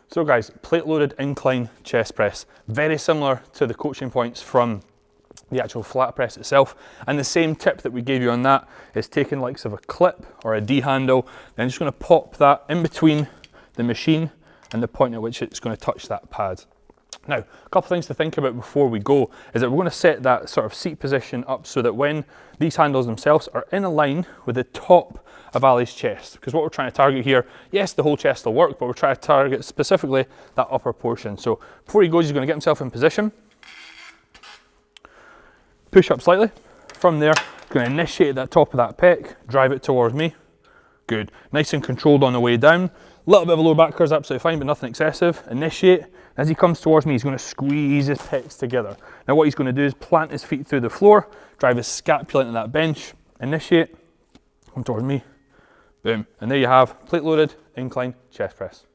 So guys, plate loaded incline chest press, very similar to the coaching points from the actual flat press itself. And the same tip that we gave you on that is taking likes of a clip or a D handle, then just going to pop that in between the machine and the point at which it's going to touch that pad. Now, a couple of things to think about before we go is that we're going to set that sort of seat position up so that when these handles themselves are in a line with the top of Ali's chest, because what we're trying to target here, yes, the whole chest will work, but we're trying to target specifically that upper portion. So before he goes, he's going to get himself in position, push up slightly. From there, going to initiate that top of that pec, drive it towards me. Good, nice and controlled on the way down. A little bit of a lower back curve is absolutely fine, but nothing excessive. Initiate. As he comes towards me, he's going to squeeze his pecs together. Now what he's going to do is plant his feet through the floor, drive his scapula into that bench, initiate, come towards me, boom. And there you have plate loaded incline chest press.